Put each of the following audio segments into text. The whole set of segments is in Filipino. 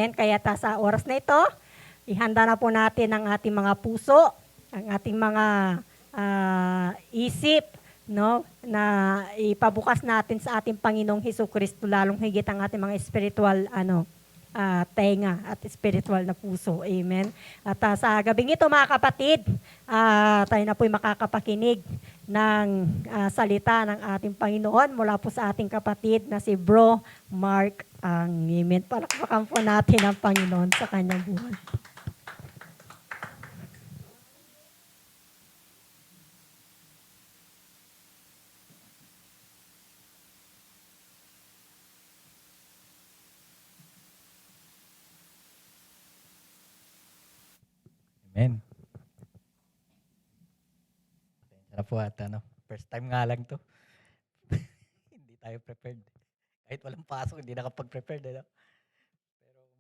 Kaya sa oras na ito, ihanda na po natin ang ating mga puso, ang ating mga isip, no, na ipabukas natin sa ating Panginoong Hesukristo, lalong higit ang ating mga spiritual tenga at spiritual na puso. Amen. At sa gabing ito, mga kapatid, tayo na po'y makakapakinig ng salita ng ating Panginoon mula po sa ating kapatid na si Bro Mark Amen. Palakpakan po natin ang Panginoon sa kanyang buhay. Amen. Pasensya na po at first time nga lang to. Hindi tayo prepared. Kahit walang pasok, hindi nakapag-prepared. Pero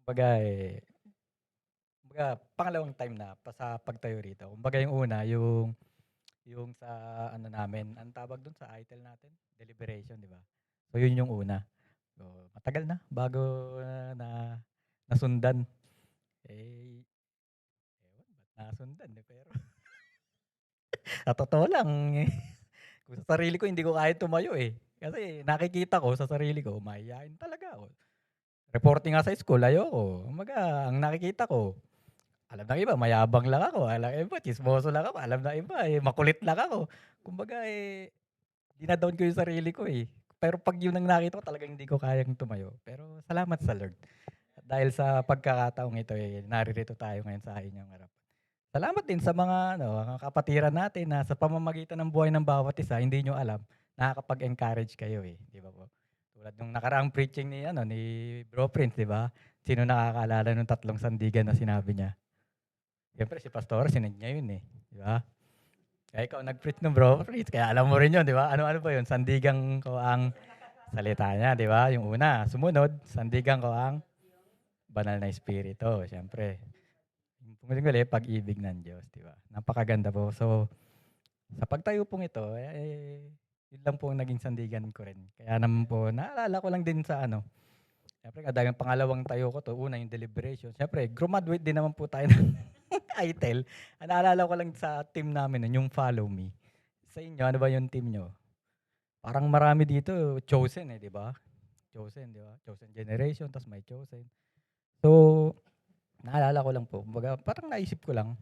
kumbaga, pangalawang time na sa pagtayo rito. Kumbaga yung una, yung sa namin, ang tawag dun sa ITEL natin, deliberation, di ba? So yun yung una. So, matagal na bago na nasundan. Ba't nasundan pero sa totoo lang, kung sa sarili ko hindi ko kaya tumayo Kasi nakikita ko sa sarili ko, mahiyain talaga ako. Reporting nga sa school, ayoko. Kumbaga, ang nakikita ko, alam ng iba, mayabang lang ako. Alam ng iba, chismoso lang ako. Alam ng iba, makulit lang ako. Kumbaga, dinadown ko yung sarili ko Pero pag yun ang nakita ko, talagang hindi ko kayang tumayo. Pero salamat sa Lord. At dahil sa pagkakataong ito, naririto tayo ngayon sa inyong harap. Salamat din sa mga mga kapatiran natin na sa pamamagitan ng buhay ng bawat isa, hindi nyo alam, nakakapag-encourage kayo di ba po? Tulad nung nakaraang preaching ni Bro Prince, di ba? Sino nakakaalala nung 3 sandigan na sinabi niya? Siyempre si Pastor, sinend niya yun di ba? Kaya ikaw nag-preach ng Bro Prince, kaya alam mo rin yun, di ba? Ano ba yun? Sandigan ko ang salita niya, di ba? Yung una. Sumunod, sandigan ko ang banal na espiritu, siyempre. Muli, pag-ibig ng Diyos, di ba? Napakaganda po. So, sa pagtayo pong ito, yun lang po ang naging sandigan ko rin. Kaya naman po, naalala ko lang din sa siyempre, dahil pangalawang tayo ko to, una yung deliberation. Siyempre, graduate din naman po tayo ng ITEL. Naalala ko lang sa team namin, yung Follow Me. Sa inyo, ano ba yung team nyo? Parang marami dito, chosen di ba? Chosen, di ba? Chosen generation, tapos may chosen. So, naalala ko lang po, parang naisip ko lang,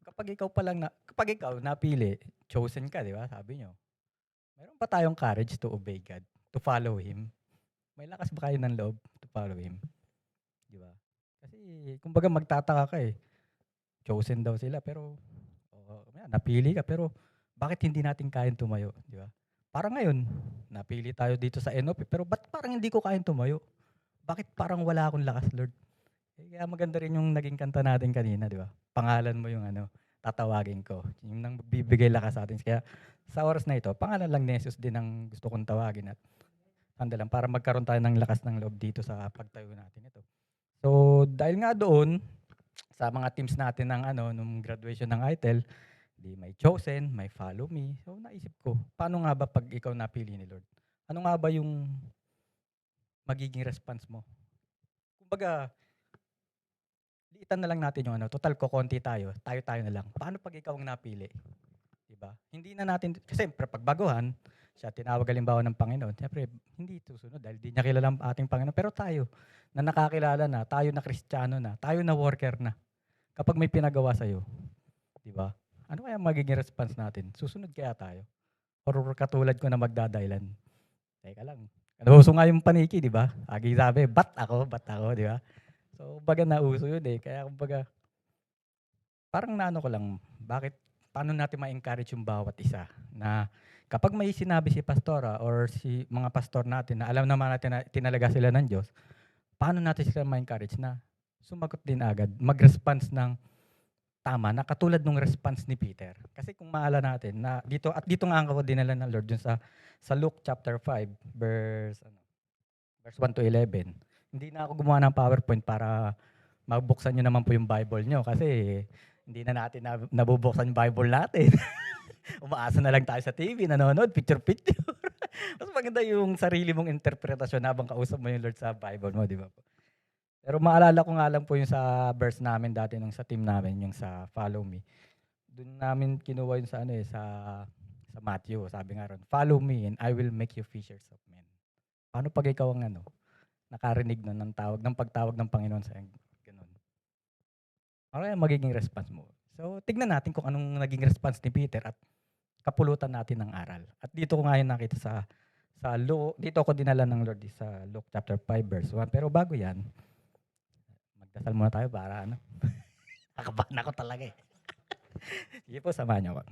kapag ikaw napili, chosen ka, di ba? Sabi nyo, meron pa tayong courage to obey God, to follow Him. May lakas ba kayo ng loob to follow Him? Di ba? Kasi, kumbaga magtataka ka chosen daw sila, pero, napili ka, pero, bakit hindi natin kayang tumayo, di ba? Parang ngayon, napili tayo dito sa NOP, pero ba't parang hindi ko kayang tumayo? Bakit parang wala akong lakas, Lord? Kaya maganda rin yung naging kanta natin kanina, di ba? Pangalan mo yung tatawagin ko. Yung nang magbibigay lakas sa atin. Kaya sa oras na ito, pangalan lang ni Jesus din ang gusto kong tawagin at lang para magkaroon tayo ng lakas ng loob dito sa pagtayo natin ito. So, dahil nga doon, sa mga teams natin ng nung graduation ng ITEL, may chosen, may follow me. So, naisip ko, paano nga ba pag ikaw napili ni Lord? Ano nga ba yung magiging response mo? Kumbaga, liitan na lang natin yung total ko konti tayo na lang. Paano pag ikaw ang napili? Diba? Hindi na natin, kasi pag baguhan, siya tinawag halimbawa ng Panginoon, siyempre, hindi susunod dahil di niya kilala ang ating Panginoon. Pero tayo, na nakakilala na, tayo na Kristiyano na, tayo na worker na, kapag may pinagawa sa'yo, di ba? Ano kaya magiging response natin? Susunod kaya tayo? Or katulad ko na magdadailan? Teka lang. Nauso nga yung paniki, di ba? Agi sabi, bat ako, di ba? So, baga nauso yun Kaya kumbaga, parang naano ko lang, paano natin ma-encourage yung bawat isa na kapag may sinabi si pastora or si mga pastor natin na alam naman natin na tinalaga sila ng Diyos, paano natin sila ma-encourage na sumagot din agad, mag-response ng tama na katulad ng response ni Peter. Kasi kung maala natin na dito nga ako dinala ng Lord dun sa Luke chapter 5 verse 1 to 11. Hindi na ako gumawa ng PowerPoint para mabuksan niyo naman po yung Bible niyo kasi hindi na natin nabubuksan yung Bible natin. Umaasa na lang tayo sa TV, nanonood, picture-picture. Mas maganda yung sarili mong interpretasyon habang kausap mo yung Lord sa Bible mo, di ba po? Pero maalala ko nga lang po yung sa verse namin dati nung sa team namin, yung sa Follow Me. Dun namin kinuha yun sa ano eh, sa Matthew. Sabi nga ron, "Follow me and I will make you fishers of men." Paano 'pag ikaw ang ano, nakarinig nun ng pagtawag ng Panginoon sa'yo, gano'n? Ano kaya magiging response mo? So, tignan natin kung anong naging response ni Peter at kapulutan natin ng aral. At dito ko nga yun nakita sa dito ako dinala ng Lord sa Luke chapter 5 verse 1. Pero bago 'yan, magdasal muna tayo para ano, nakabahan ako talaga eh. Sige po, samahan niyo ako.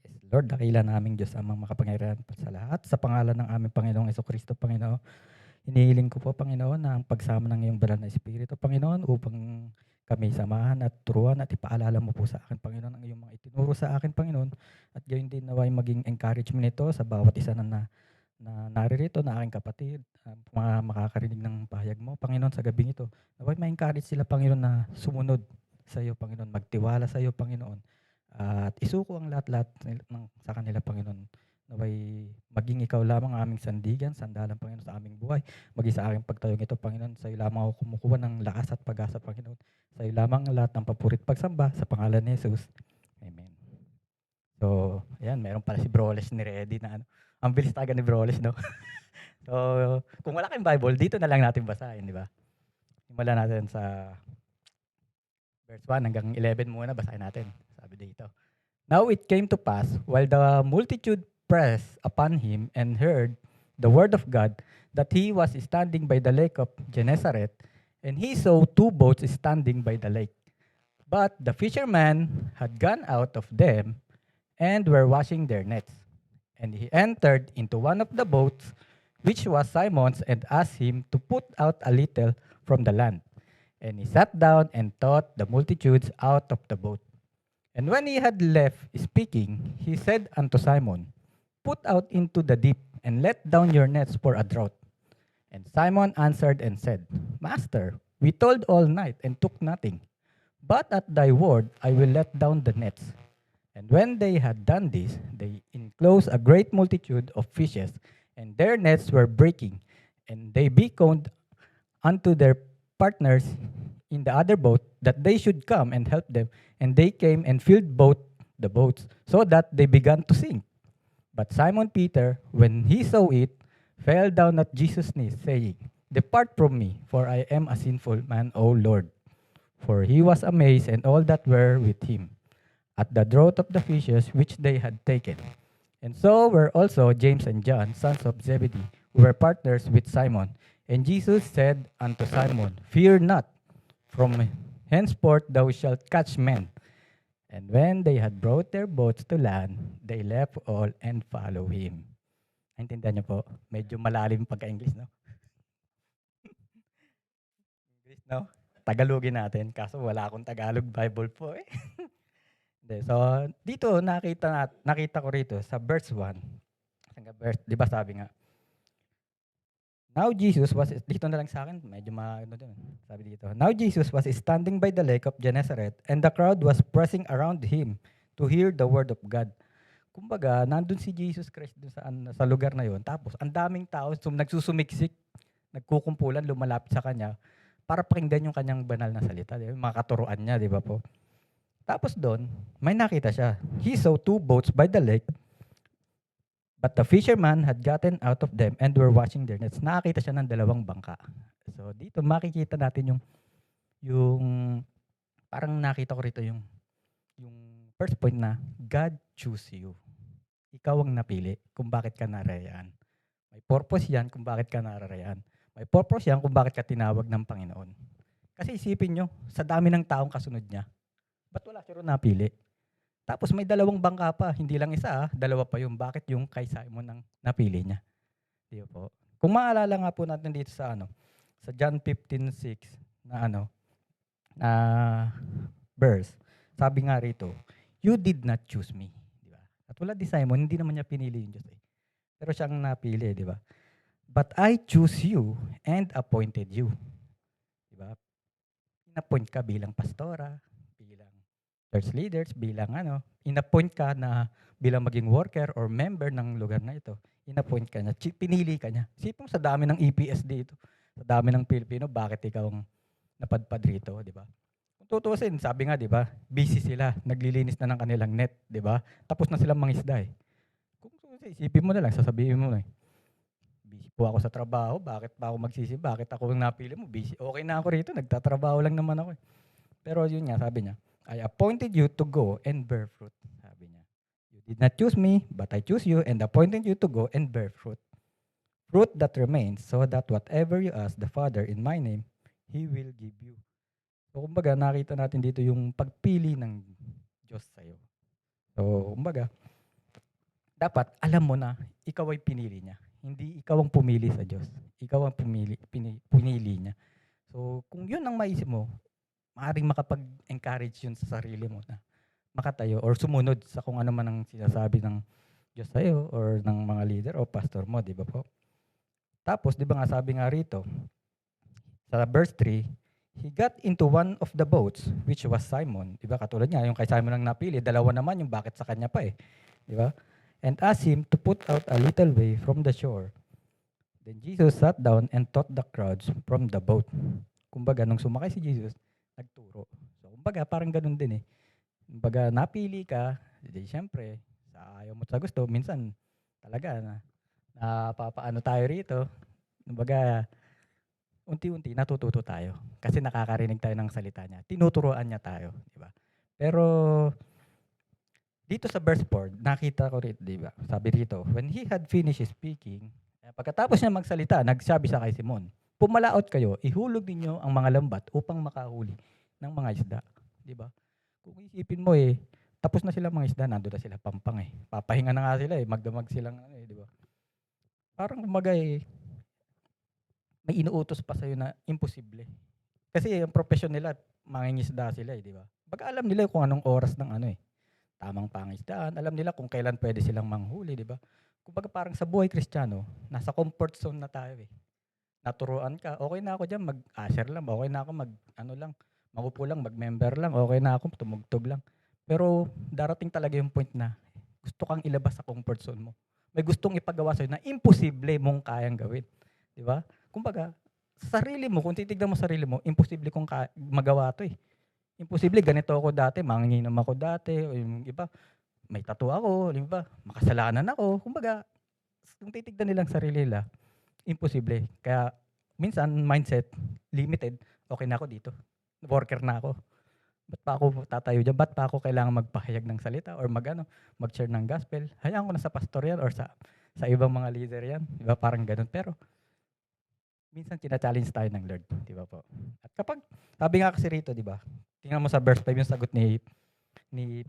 Yes, Lord, dakila naming Diyos amang makapangyarihan sa lahat. Sa pangalan ng aming Panginoong Jesucristo, Panginoon, hinihiling ko po, Panginoon, na ang pagsama ng iyong banal na Espiritu, Panginoon, upang kami samahan at turuan at ipaalala mo po sa akin, Panginoon, ang iyong mga itinuro sa akin, Panginoon, at gayon din naway maging encouragement nito sa bawat isa na naririto, na aking kapatid, mga makakarinig ng pahayag mo, Panginoon, sa gabing ito. Naway ma-encourage sila, Panginoon, na sumunod sa iyo, Panginoon, magtiwala sa iyo, Panginoon, at isuko ang lahat-lahat sa kanila, Panginoon. Naway maging ikaw lamang ang aming sandigan, sandalan, Panginoon, sa aming buhay. Maging sa aking pagtayong ito, Panginoon, sa iyo lamang ako kumukuha ng lakas at pag-asa, Panginoon. Sa iyo lamang ang lahat ng papurit pagsamba, sa pangalan ni Jesus. Amen. So, ayan, meron pala si Broles ni Ready na ano. Ang bilis talaga ni Broles, no? So, kung wala kayong Bible, dito na lang natin basahin, di ba? Simulan natin sa verse 1 hanggang 11 muna, basahin natin. Sabi dito. Now it came to pass, while the multitude pressed upon him and heard the word of God, that he was standing by the lake of Gennesaret, and he saw two boats standing by the lake. But the fishermen had gone out of them and were washing their nets. And he entered into one of the boats, which was Simon's, and asked him to put out a little from the land. And he sat down and taught the multitudes out of the boat. And when he had left speaking, he said unto Simon, Put out into the deep, and let down your nets for a draught. And Simon answered and said, Master, we toiled all night and took nothing. But at thy word I will let down the nets. And when they had done this, they enclosed a great multitude of fishes, and their nets were breaking. And they beckoned unto their partners in the other boat that they should come and help them. And they came and filled both the boats, so that they began to sink. But Simon Peter, when he saw it, fell down at Jesus' knees, saying, Depart from me, for I am a sinful man, O Lord. For he was amazed, and all that were with him, at the draught of the fishes which they had taken. And so were also James and John, sons of Zebedee, who were partners with Simon. And Jesus said unto Simon, Fear not, from henceforth thou shalt catch men. And when they had brought their boats to land, they left all and followed him. Naintindihan niyo po? Medyo malalim pagka-English, no? English, no? Tagalogin natin, kaso wala akong Tagalog Bible po eh. So, dito nakita ko rito sa verse 1. Verse, 'di ba sabi nga, Now Jesus was, dito na lang sa akin, medyo sabi dito. Now Jesus was standing by the lake of Gennesaret, and the crowd was pressing around him to hear the word of God. Kumbaga, nandun si Jesus Christ dun sa lugar na yon. Tapos, ang daming tao nagsusumiksik, nagkukumpulan, lumalapit sa kanya para pakinggan yung kanyang banal na salita. Yung mga katuruan niya, di ba po? Tapos doon, may nakita siya. He saw two boats by the lake, but the fishermen had gotten out of them and were washing their nets. Nakakita siya ng dalawang bangka. So dito makikita natin yung parang nakita ko rito yung first point na God choose you. Ikaw ang napili kung bakit ka nararayan. May purpose yan kung bakit ka nararayan. May purpose yan kung bakit ka tinawag ng Panginoon. Kasi isipin nyo, sa dami ng taong kasunod niya, ba't wala siya rin napili? Tapos may dalawang bangka pa, hindi lang isa, dalawa pa yung bakit yung kay Simon ang napili niya. Di ba po? Kung maalala nga po natin dito sa sa John 15:6 na verse, sabi nga rito, you did not choose me. Di ba? At wala di Simon, hindi naman niya pinili yung Diyos eh. Pero siyang napili, di ba? But I choose you and appointed you. Di ba? In-appoint ka bilang pastora, bilang church leaders, bilang in-appoint ka na bilang maging worker or member ng lugar na ito. In-appoint ka niya, pinili ka niya. Sipong sa dami ng EPS dito. Sa dami ng Pilipino, bakit ikaw ang napadpad rito, 'di ba? Kung tutuusin, sabi nga 'di ba, busy sila, naglilinis na ng kanilang net, 'di ba? Tapos na silang mangisda, eh. Kung isipin mo na lang, sasabihin mo, eh, busy po ako sa trabaho, bakit pa ako bakit ako ang napili mo, busy okey na ako rito, nagtatrabaho lang naman ako, eh. Pero yun nga, sabi niya, "I appointed you to go and bear fruit." Sabi niya. "You did not choose me, but I choose you and appointed you to go and bear fruit. Fruit that remains, so that whatever you ask the Father in my name, He will give you." So, kumbaga nakita natin dito yung pagpili ng Diyos sa'yo. So, kumbaga, dapat alam mo na ikaw ay pinili niya. Hindi ikaw ang pumili sa Diyos. Ikaw ang pinili niya. So, kung yun ang maisip mo, maaaring makapag-encourage yun sa sarili mo na makatayo or sumunod sa kung ano man ang sinasabi ng Diyos sa'yo or ng mga leader o pastor mo, di ba po? Tapos, di ba nga sabi nga rito, sa verse 3, he got into one of the boats, which was Simon. Di ba? Katulad niya, yung kay Simon ang napili, dalawa naman yung bakit sa kanya pa, eh. Di ba? And asked him to put out a little way from the shore. Then Jesus sat down and taught the crowds from the boat. Kumbaga, nung sumakay si Jesus, nagturo. So, kumbaga, parang ganun din, eh. Kumbaga, napili ka, di syempre, sa ayaw mo sa gusto, minsan talaga napapaano tayo rito. Kumbaga, unti-unti natututo tayo kasi nakakarinig tayo ng salita niya. Tinuturuan niya tayo, di ba? Pero dito sa verse 4, nakita ko rito, di ba? Sabi rito, when he had finished speaking, pagkatapos niya magsalita, nagsabi sa kay Simon, "Pumalaot kayo, ihulog ninyo ang mga lambat upang makahuli ng mga isda." Di ba? Kung isipin mo, eh, tapos na sila mga isda, nandoon na sila pampang, eh. Papahinga na nga sila, eh, magdamag silang ano, eh, di ba? Parang kumbaga, eh, may inuutos pa sa'yo na imposible. Kasi ang profesyon nila, mangingisda sila, eh, di ba? Baga alam nila kung anong oras ng ano, eh, tamang pangisdaan. Alam nila kung kailan pwede silang manghuli, di ba? Kumbaga parang sa buhay Kristiyano, nasa comfort zone na tayo, eh. Naturuan ka, okay na ako diyan, mag-usher lang, okay na ako mag-ano lang, maupo lang, mag-member lang, okay na ako, tumugtog lang. Pero darating talaga yung point na gusto kang ilabas sa comfort zone mo. May gustong ipagawa sa'yo na imposible mong kayang gawin, di ba? Kumbaga, sa sarili mo, kung titignan mo sarili mo, imposible kong magawa 'to, eh. Imposible, ganito ako dati, manginginom ako dati, o yung iba, may tattoo ako, yung iba, makasalanan ako. Kumbaga, kung titignan nilang sarili nila, imposible. Kaya minsan mindset, limited, okay na ako dito. Worker na ako. Ba't pa ako tatayo diyan? Ba't pa ako kailangang magpahayag ng salita or mag-share ng gospel? Hayaan ko na sa pastor 'yan or sa ibang mga leader 'yan, 'di ba? Parang gano'n. Pero minsan tina-challenge tayo ng Lord, 'di ba po? At kapag sabi nga kasi rito, 'di ba? Tingnan mo sa verse 5 yung sagot ni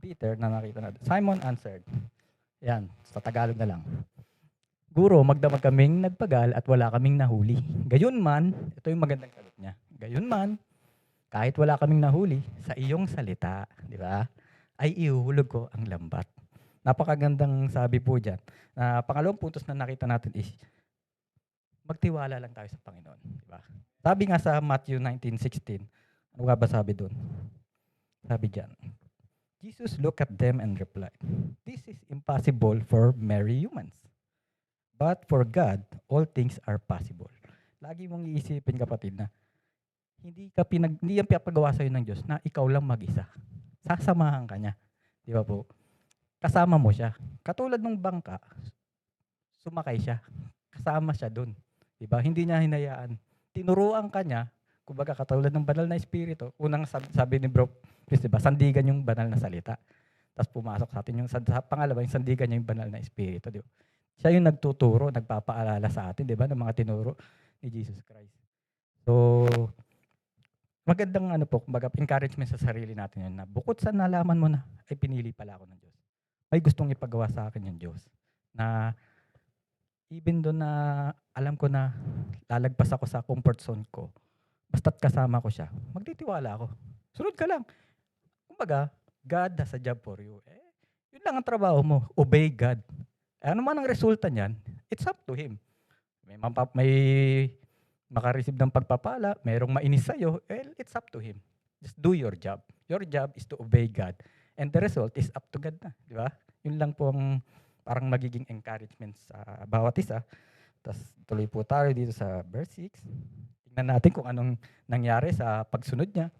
Peter na nakita natin. Simon answered. 'Yan, sa Tagalog na lang. "Guro, magdamag kaming nagpagal at wala kaming nahuli. Gayunman," ito yung magandang sagot niya. "Gayunman, kahit wala kaming nahuli, sa iyong salita," 'di ba? "ay ihuhulog ko ang lambat." Napakagandang sabi po diyan. Pangalawang puntos na nakita natin is magtiwala lang tayo sa Panginoon, 'di ba? Sabi nga sa Matthew 19:16, ano nga ba sabi do'n? Sabi diyan, Jesus looked at them and replied, "This is impossible for mere humans, but for God, all things are possible." Lagi mong iisipin, kapatid, na hindi yan pinapagawa sa'yo ng Diyos na ikaw lang mag-isa. Sasamahan ka niya, 'di ba po? Kasama mo siya. Katulad nung bangka, sumakay siya, kasama siya do'n, 'di ba? Hindi niya hinayaan. Tinuruan ka niya, kumbaga katulad ng banal na espiritu, unang sabi ni Bro Chris, 'di ba, sandigan yung banal na salita. Tapos pumasok sa atin yung sa pangalawa, yung sandigan niya yung banal na espiritu, 'di ba? Siya yung nagtuturo, nagpapaalala sa atin, 'di ba, ng mga tinuro ni Jesus Christ. So, magandang ano po, kumbaga encouragement sa sarili natin yun na bukod sa nalaman mo na, ay pinili pala ako ng Diyos. May gustong ipagawa sa akin yung Diyos. Na even though na alam ko na lalagpas ako sa comfort zone ko, basta't kasama ko siya, magtitiwala ako. Sunod ka lang. Kumbaga, God has a job for you. Yun lang ang trabaho mo, obey God. Ano man ang resulta niyan, it's up to Him. May maka-receive ng pagpapala, merong mainis sa'yo, well, it's up to Him. Just do your job. Your job is to obey God. And the result is up to God na, di ba? Yun lang po ang parang magiging encouragement sa bawat isa. Tapos tuloy po tayo dito sa verse 6. Tingnan natin kung anong nangyari sa pagsunod niya.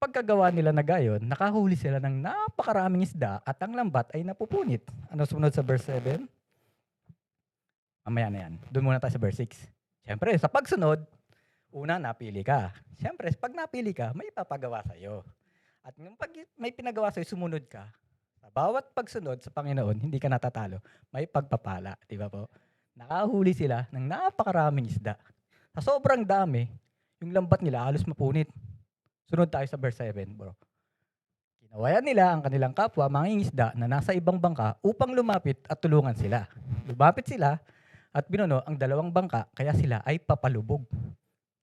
Pagkagawa nila na gayon, nakahuli sila ng napakaraming isda at ang lambat ay napupunit. Ano sumunod sa verse 7? Mamaya na yan. Doon muna tayo sa verse 6. Siyempre, sa pagsunod, una, napili ka. Siyempre, pag napili ka, may ipapagawa sa'yo. At yung pag may pinagawa sa'yo, sumunod ka. Sa bawat pagsunod sa Panginoon, hindi ka natatalo. May pagpapala. Di ba po? Nakahuli sila ng napakaraming isda. Sa sobrang dami, yung lambat nila halos mapunit. Sunod tayo sa verse 7, bro. Kinawayan nila ang kanilang kapwa, mangingisda na nasa ibang bangka upang lumapit at tulungan sila. Lumapit sila at binuno ang dalawang bangka, kaya sila ay papalubog.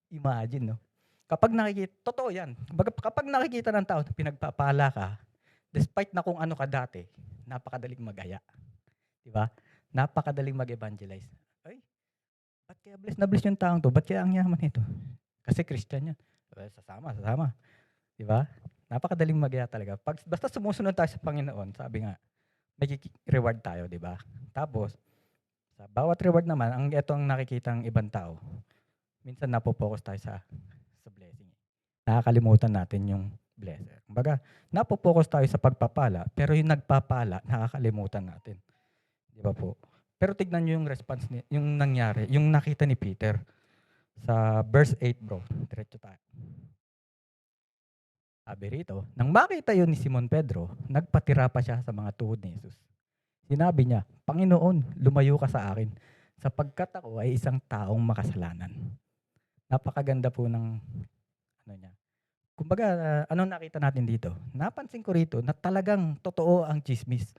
Imagine, no? Kapag nakikita, totoo yan. Kapag nakikita ng tao na pinagpapala ka, despite na kung ano ka dati, napakadaling mag-aya. Diba? Napakadaling mag-evangelize. Ay, ba't kaya bless yung taong to? Ba't kaya ang yaman nito? Kasi Christian yan. Sasama. Diba? Napakadaling mag-aya talaga. Basta sumusunod tayo sa Panginoon, sabi nga, may reward tayo, diba? Tapos, sa bawat reward naman, ito ang nakikita ng ibang tao. Minsan napopokus tayo sa blessing. Nakakalimutan natin yung blesser. Kumbaga, napopokus tayo sa pagpapala, pero yung nagpapala, nakakalimutan natin. Di ba po? Pero tignan nyo yung response, yung nangyari, yung nakita ni Peter sa verse 8, bro. Diretso tayo. Sabi rito, nang makita yun ni Simon Pedro, nagpatira pa siya sa mga tuhod ni Jesus. Sinabi niya, Panginoon, lumayo ka sa akin, sapagkat ako ay isang taong makasalanan. Napakaganda po ng niya. Kumbaga, anong nakita natin dito? Napansin ko rito na talagang totoo ang chismis.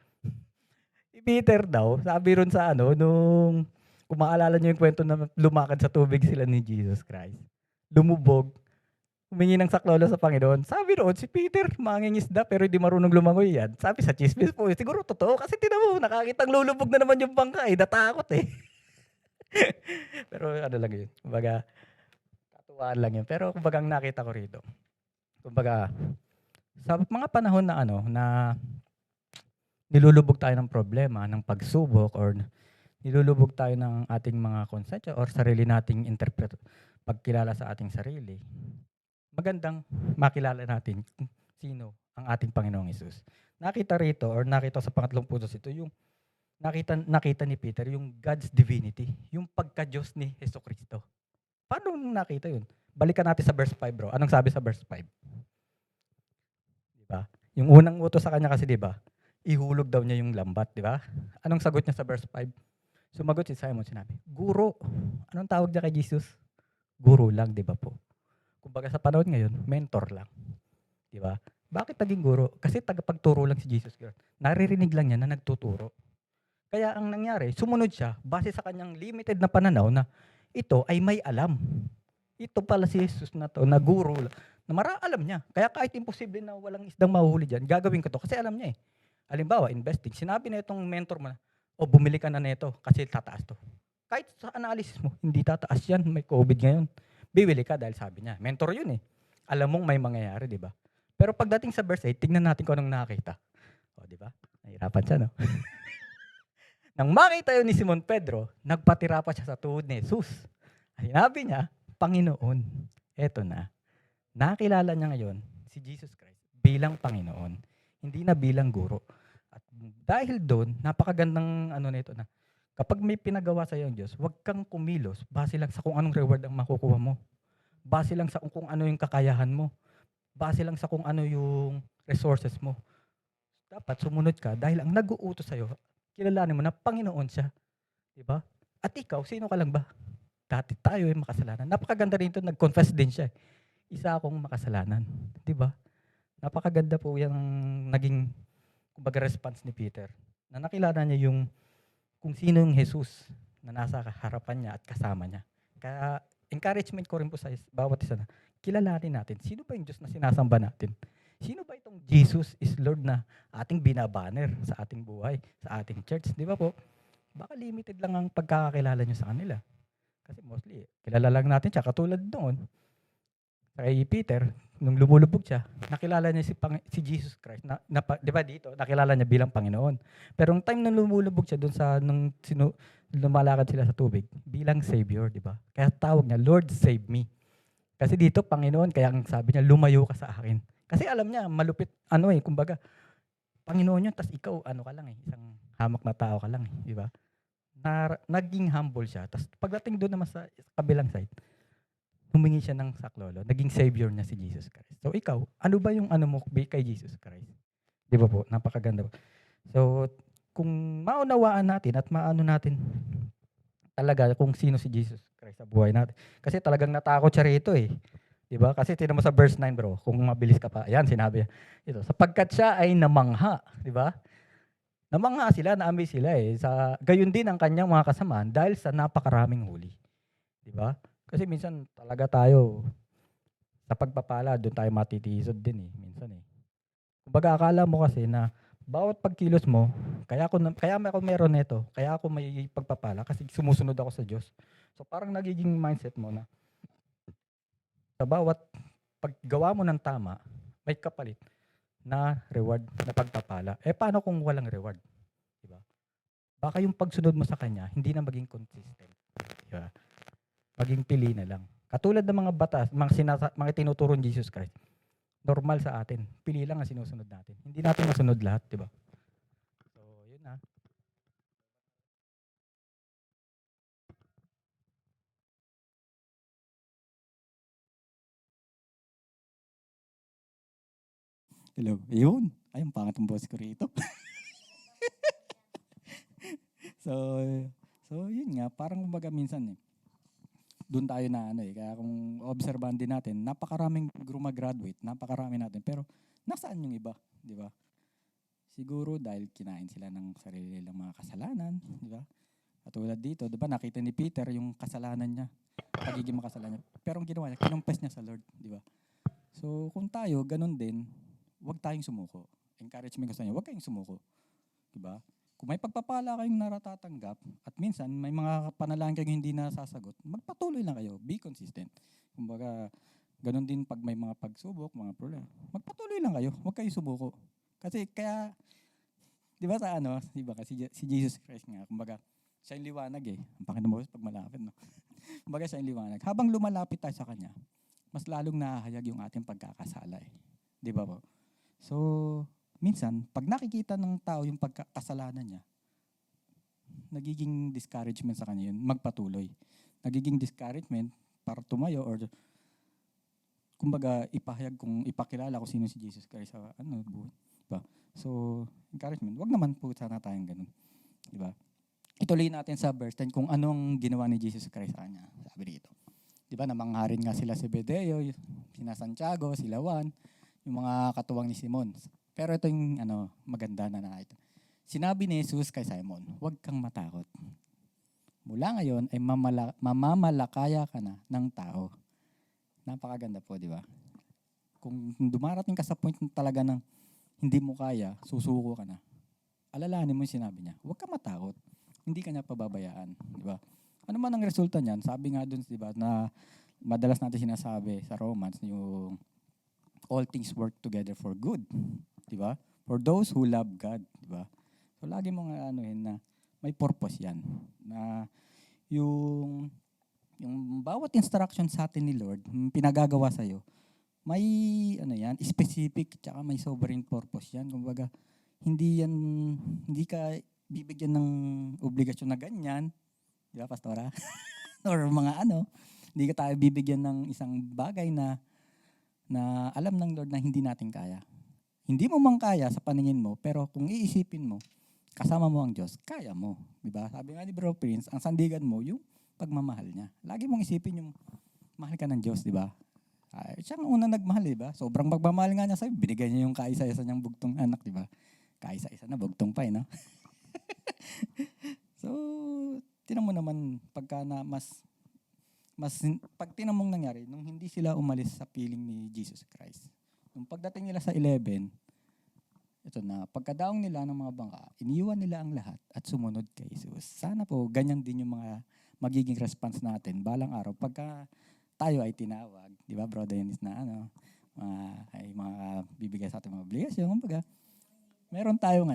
Si Peter daw, sabi ron sa nung kung maalala niyo yung kwento na lumakad sa tubig sila ni Jesus Christ. Lumubog, humingi ng saklolo sa Panginoon. Sabi roon, si Peter, mangingisda pero hindi marunong lumangoy yan. Sabi sa chismis po, siguro totoo kasi tinan mo, nakakitang lulubog na naman yung bangka natakot eh. Pero ano lang yun, kumbaga, katuwaan lang yun. Pero kumbaga ang nakita ko rito, kumbaga, sa mga panahon na na nilulubog tayo ng problema, ng pagsubok, or nilulubog tayo ng ating mga konsensya or sarili nating pagkilala sa ating sarili, magandang makilala natin kung sino ang ating Panginoong Hesus. Nakita rito, or nakita sa pangatlong puntos ito, yung nakita ni Peter, yung God's divinity, yung pagka-Diyos ni Jesucristo. Paano nakita yun? Balikan natin sa verse 5, bro. Anong sabi sa verse 5? Diba? Yung unang utos sa kanya kasi, diba? Ihulog daw niya yung lambat, diba? Anong sagot niya sa verse 5? Sumagot si Simon, sinabi, Guro. Anong tawag niya kay Jesus? Guro lang, diba po? Kumbaga sa panahon ngayon, mentor lang. Diba? Bakit naging guro? Kasi tagapagturo lang si Jesus Christ. Naririnig lang niya na nagtuturo. Kaya ang nangyari, sumunod siya base sa kanyang limited na pananaw na ito ay may alam. Ito pala si Jesus na to, na guro, na alam niya. Kaya kahit imposible na walang isdang mahuhuli dyan, gagawin ko to kasi alam niya eh. Halimbawa, investing. Sinabi na itong mentor mo na, bumili ka na nito kasi tataas to. Kahit sa analysis mo, hindi tataas yan, may COVID ngayon. Bibili ka dahil sabi niya. Mentor yun eh. Alam mong may mangyayari, di ba? Pero pagdating sa verse 8, tignan natin kung anong nakita. O, di ba? Nahirapan siya, no? Nang makita yun ni Simon Pedro, nagpatira pa siya sa tuhod ni Jesus. Sinabi niya, Panginoon, eto na. Nakilala niya ngayon si Jesus Christ bilang Panginoon, hindi na bilang guro. At dahil doon, napakagandang nito na, kapag may pinagawa sa iyo ang Diyos, huwag kang kumilos base lang sa kung anong reward ang makukuha mo. Base lang sa kung ano yung kakayahan mo. Base lang sa kung ano yung resources mo. Dapat sumunod ka dahil ang nag-uutos sa'yo, kilalanin mo na Panginoon siya. Diba? At ikaw, sino ka lang ba? Dati tayo ay makasalanan. Napakaganda rin ito, nag-confess din siya. Isa akong makasalanan. Diba? Napakaganda po yung naging kumbaga response ni Peter. Na nakilala niya yung kung sino yung Jesus na nasa harapan niya at kasama niya. Kaya encouragement ko rin po sa bawat isa na kilalanin natin. Sino ba yung Diyos na sinasamba natin? Sino ba itong Jesus is Lord na ating binabanner sa ating buhay, sa ating church? Di ba po? Baka limited lang ang pagkakakilala nyo sa kanila. Kasi mostly, kilala lang natin siya. Katulad noon, kay Peter, nung lumulubog siya, nakilala niya si Jesus Christ. Di ba dito, nakilala niya bilang Panginoon. Pero yung time nung lumulubog siya doon sa, lumalakad sila sa tubig, bilang Savior, di ba? Kaya tawag niya, Lord, save me. Kasi dito, Panginoon, kaya ang sabi niya, lumayo ka sa akin. Kasi alam niya, malupit, kumbaga, Panginoon yun, tas ikaw, ka lang isang hamak na tao ka lang di ba? Naging humble siya. Tas pagdating doon naman sa kabilang side, humingi siya ng saklolo. Naging savior niya si Jesus Christ. So ikaw, ano ba yung mo kay Jesus Christ? Di ba po? Napakaganda po. So, kung maunawaan natin at maano natin talaga kung sino si Jesus Christ sa buhay natin. Kasi talagang natakot siya rito eh. Di ba? Kasi tinan mo sa verse 9 bro, kung mabilis ka pa. Ayan, sinabi niya. Ito, sapagkat siya ay namangha. Di ba? Namangha sila, na-amaze sila eh. Gayon din ang kanyang mga kasamaan dahil sa napakaraming huli. Di ba? Kasi minsan talaga tayo sa pagpapala, doon tayo matitisod din eh. Minsan eh. Kumbaga akala mo kasi na bawat pagkilos mo, kaya ako meron nito, kaya ako may pagpapala kasi sumusunod ako sa Diyos. So parang nagiging mindset mo na sa bawat paggawa mo ng tama, may kapalit na reward na pagpapala. Eh paano kung walang reward? Diba? Baka yung pagsunod mo sa Kanya, hindi na maging consistent. Diba? Maging pili na lang. Katulad ng mga batas, mga tinuturo ni Jesus Christ, normal sa atin. Pili lang ang sinusunod natin. Hindi natin masunod lahat, di ba? So, yun na. Hello. Ayun. Ay, ang pangat ang boss ko rito. so, yun nga. Parang kumbaga minsan doon tayo na kaya kung obserbahan din natin, napakaraming graduate, napakarami natin, pero nasaan yung iba, di ba? Siguro dahil kinain sila ng sarili nilang mga kasalanan, di ba? Katulad dito, di ba nakita ni Peter yung kasalanan niya, pagiging makasalanan niya. Pero ang ginawa niya, kinumpes niya sa Lord, di ba? So kung tayo, ganun din, huwag tayong sumuko. Encouragement ko sa inyo, huwag kayong sumuko. Di ba? Kung may pagpapala kayong naratatanggap at minsan may mga panalangin kayong hindi nasasagot, magpatuloy lang kayo. Be consistent. Kumbaga, ganun din pag may mga pagsubok, mga problema. Magpatuloy lang kayo. Huwag kayong sumuko. Kasi kaya, di ba di ba kasi si Jesus Christ nga, kumbaga, siya yung liwanag eh. Ang pakita mo pag malapit, no? Kumbaga siya yung liwanag. Habang lumalapit tayo sa Kanya, mas lalong nahahayag yung ating pagkakasala eh. Di ba po? So, minsan, pag nakikita ng tao yung pagkakasalanan niya, nagiging discouragement sa kanya yun, magpatuloy. Nagiging discouragement para tumayo or kumbaga ipakilala ko sino si Jesus Christ sa buhay. Diba? So, encouragement. Wag naman po sana tayong ganun. Diba? Ituloy natin sa verse 10 kung anong ginawa ni Jesus Christ sa kanya. Sabi dito. Diba, namangharin nga sila si Zebedeo, sina Santiago, sila Juan, yung mga katuwang ni Simon. Pero ito yung maganda na nakita. Sinabi ni Jesus kay Simon, huwag kang matakot. Mula ngayon ay mamamalakaya ka na ng tao. Napakaganda po, di ba? Kung dumarating ka sa point talaga ng hindi mo kaya, susuko ka na. Alalahanin mo yung sinabi niya, huwag kang matakot. Hindi ka niya pababayaan, di ba? Ano man ang resulta niyan? Sabi nga dun, di ba, na madalas natin sinasabi sa Romans, yung all things work together for good. Diba? For those who love God, diba? So lagi mong na may purpose 'yan. Na yung bawat instruction sa atin ni Lord, pinagagawa sa iyo, may yan, specific tsaka may sovereign purpose 'yan. Kumbaga, hindi ka bibigyan ng obligasyon na ganyan, di ba, pastora? Or mga hindi ka tayo bibigyan ng isang bagay na alam ng Lord na hindi natin kaya. Hindi mo man kaya sa paningin mo, pero kung iisipin mo, kasama mo ang Diyos, kaya mo. Diba? Sabi nga ni Bro Prince, ang sandigan mo, yung pagmamahal niya. Lagi mong isipin yung mahal ka ng Diyos, diba? Siya ang unang nagmahal, diba? Sobrang pagmamahal nga niya sa'yo, binigay niya yung kaisa-isa niyang bugtong anak, diba? Kaisa-isa na, bugtong pa no? So, tinan mo naman, pagka na pag tinan mong nangyari, nung hindi sila umalis sa piling ni Jesus Christ, nung pagdating nila sa 11, ito na, pagkadaong nila ng mga bangka, iniwan nila ang lahat at sumunod kay Jesus. Sana po, ganyan din yung mga magiging response natin balang araw pagka tayo ay tinawag. Di ba, Bro Dennis, na ay mga bibigay sa ating mga obligasyon. Kumbaga, meron tayong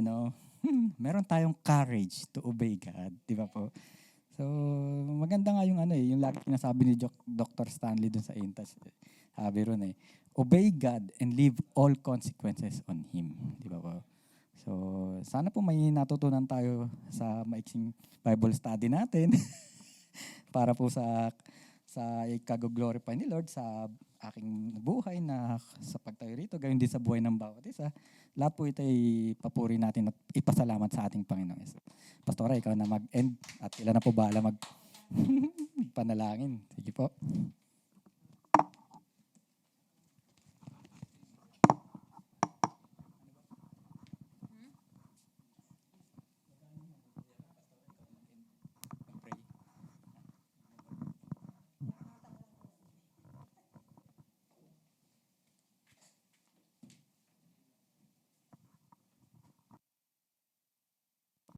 meron tayong courage to obey God, di ba po? So, maganda nga yung yung lagi sinasabi ni Dr. Stanley dun sa Intas. Sabi ron obey God and leave all consequences on Him, di ba po? So, sana po may natutunan tayo sa maiksing Bible study natin para po sa ikag-glorify ni Lord sa aking buhay na sa pagtayo rito, gayon din sa buhay ng bawat isa. Lahat po ito ay papuri natin at ipasalamat sa ating Panginoon. Pastora, ikaw na mag-end at ilan na po bahala panalangin. Sige po.